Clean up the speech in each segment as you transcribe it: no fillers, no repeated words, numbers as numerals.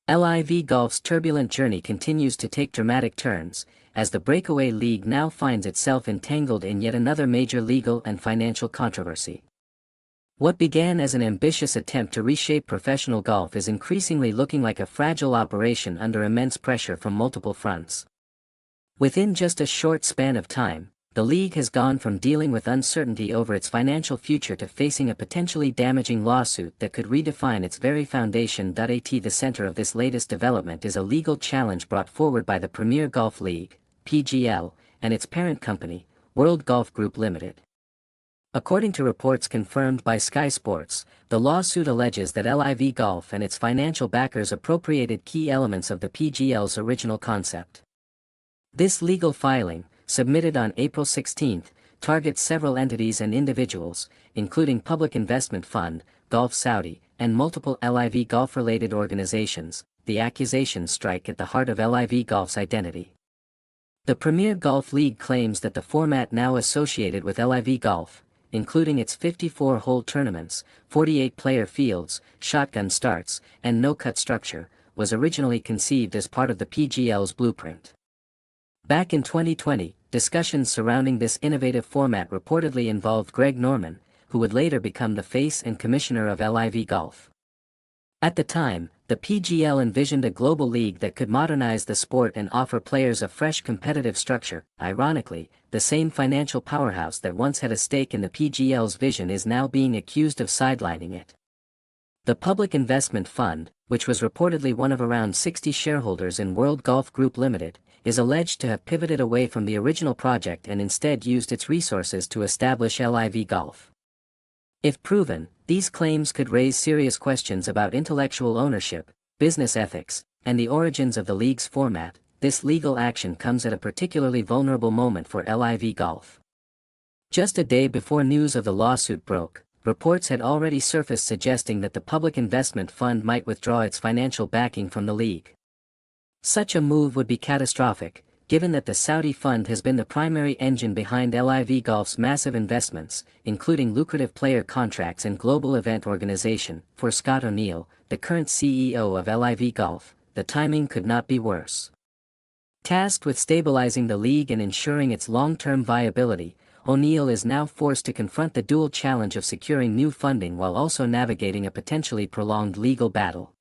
LIV Golf's turbulent journey continues to take dramatic turns, as the breakaway league now finds itself entangled in yet another major legal and financial controversy. What began as an ambitious attempt to reshape professional golf is increasingly looking like a fragile operation under immense pressure from multiple fronts. Within just a short span of time, the league has gone from dealing with uncertainty over its financial future to facing a potentially damaging lawsuit that could redefine its very foundation. At the center of this latest development is a legal challenge brought forward by the Premier Golf League, PGL, and its parent company, World Golf Group Limited. According to reports confirmed by Sky Sports, the lawsuit alleges that LIV Golf and its financial backers appropriated key elements of the PGL's original concept. This legal filing, submitted on April 16, targets several entities and individuals, including Public Investment Fund, Golf Saudi, and multiple LIV Golf-related organizations. The accusations strike at the heart of LIV Golf's identity. The Premier Golf League claims that the format now associated with LIV Golf, including its 54-hole tournaments, 48-player fields, shotgun starts, and no-cut structure, was originally conceived as part of the PGL's blueprint. Back in 2020, discussions surrounding this innovative format reportedly involved Greg Norman, who would later become the face and commissioner of LIV Golf. At the time, the PGL envisioned a global league that could modernize the sport and offer players a fresh competitive structure. Ironically, the same financial powerhouse that once had a stake in the PGL's vision is now being accused of sidelining it. The Public Investment Fund, which was reportedly one of around 60 shareholders in World Golf Group Limited, is alleged to have pivoted away from the original project and instead used its resources to establish LIV Golf. If proven, these claims could raise serious questions about intellectual ownership, business ethics, and the origins of the league's format. This legal action comes at a particularly vulnerable moment for LIV Golf. Just a day before news of the lawsuit broke, reports had already surfaced suggesting that the Public Investment Fund might withdraw its financial backing from the league. Such a move would be catastrophic, given that the Saudi fund has been the primary engine behind LIV Golf's massive investments, including lucrative player contracts and global event organization. For Scott O'Neill, the current CEO of LIV Golf, the timing could not be worse. Tasked with stabilizing the league and ensuring its long-term viability, O'Neill is now forced to confront the dual challenge of securing new funding while also navigating a potentially prolonged legal battle.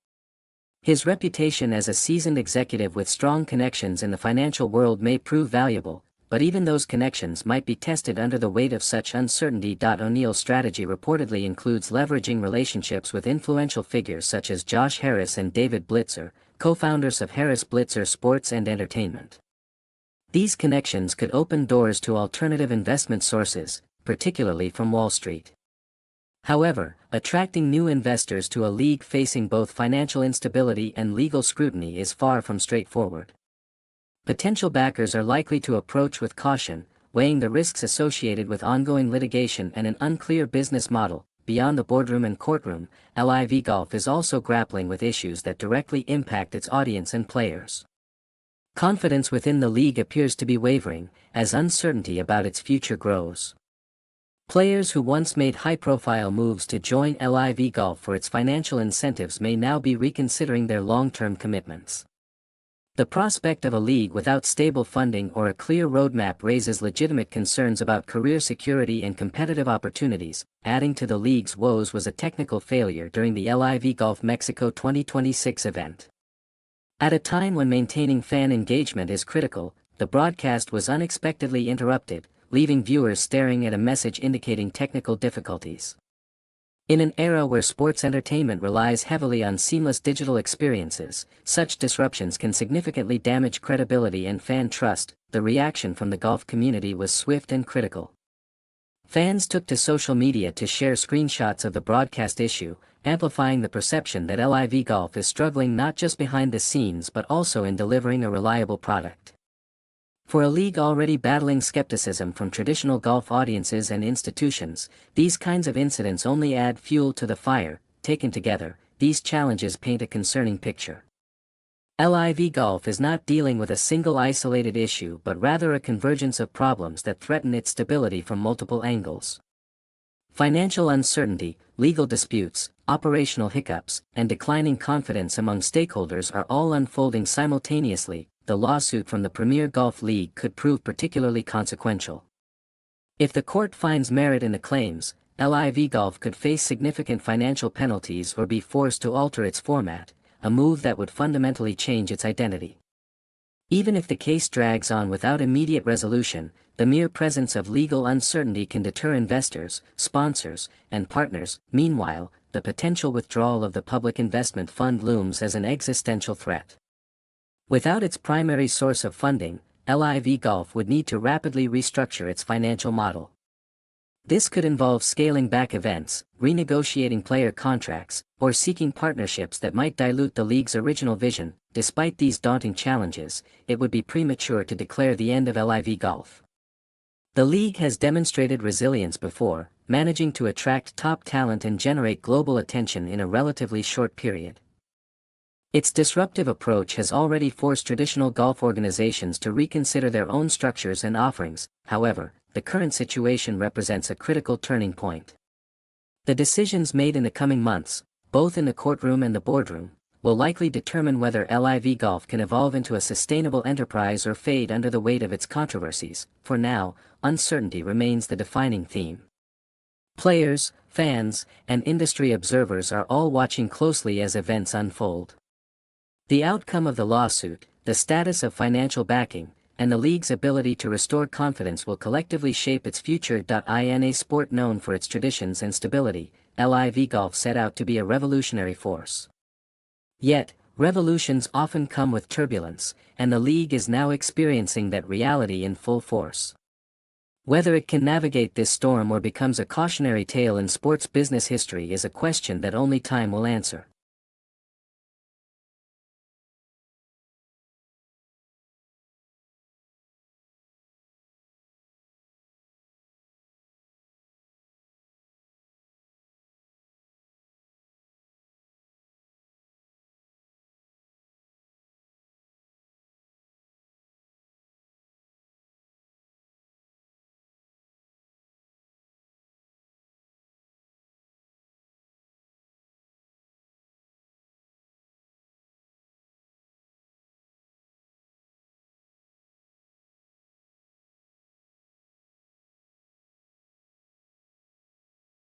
His reputation as a seasoned executive with strong connections in the financial world may prove valuable, but even those connections might be tested under the weight of such uncertainty. O'Neill's strategy reportedly includes leveraging relationships with influential figures such as Josh Harris and David Blitzer, co-founders of Harris Blitzer Sports and Entertainment. These connections could open doors to alternative investment sources, particularly from Wall Street. However, attracting new investors to a league facing both financial instability and legal scrutiny is far from straightforward. Potential backers are likely to approach with caution, weighing the risks associated with ongoing litigation and an unclear business model. Beyond the boardroom and courtroom, LIV Golf is also grappling with issues that directly impact its audience and players. Confidence within the league appears to be wavering, as uncertainty about its future grows. Players who once made high-profile moves to join LIV Golf for its financial incentives may now be reconsidering their long-term commitments. The prospect of a league without stable funding or a clear roadmap raises legitimate concerns about career security and competitive opportunities. Adding to the league's woes was a technical failure during the LIV Golf Mexico 2026 event. At a time when maintaining fan engagement is critical, the broadcast was unexpectedly interrupted, leaving viewers staring at a message indicating technical difficulties. In an era where sports entertainment relies heavily on seamless digital experiences, such disruptions can significantly damage credibility and fan trust. The reaction from the golf community was swift and critical. Fans took to social media to share screenshots of the broadcast issue, amplifying the perception that LIV Golf is struggling not just behind the scenes but also in delivering a reliable product. For a league already battling skepticism from traditional golf audiences and institutions, these kinds of incidents only add fuel to the fire. Taken together, these challenges paint a concerning picture. LIV Golf is not dealing with a single isolated issue but rather a convergence of problems that threaten its stability from multiple angles. Financial uncertainty, legal disputes, operational hiccups, and declining confidence among stakeholders are all unfolding simultaneously. The lawsuit from the Premier Golf League could prove particularly consequential. If the court finds merit in the claims, LIV Golf could face significant financial penalties or be forced to alter its format, a move that would fundamentally change its identity. Even if the case drags on without immediate resolution, the mere presence of legal uncertainty can deter investors, sponsors, and partners. Meanwhile, the potential withdrawal of the public investment fund looms as an existential threat. Without its primary source of funding, LIV Golf would need to rapidly restructure its financial model. This could involve scaling back events, renegotiating player contracts, or seeking partnerships that might dilute the league's original vision. Despite these daunting challenges, it would be premature to declare the end of LIV Golf. The league has demonstrated resilience before, managing to attract top talent and generate global attention in a relatively short period. Its disruptive approach has already forced traditional golf organizations to reconsider their own structures and offerings. However, the current situation represents a critical turning point. The decisions made in the coming months, both in the courtroom and the boardroom, will likely determine whether LIV Golf can evolve into a sustainable enterprise or fade under the weight of its controversies. For now, uncertainty remains the defining theme. Players, fans, and industry observers are all watching closely as events unfold. The outcome of the lawsuit, the status of financial backing, and the league's ability to restore confidence will collectively shape its future. In a sport known for its traditions and stability, LIV Golf set out to be a revolutionary force. Yet, revolutions often come with turbulence, and the league is now experiencing that reality in full force. Whether it can navigate this storm or becomes a cautionary tale in sports business history is a question that only time will answer.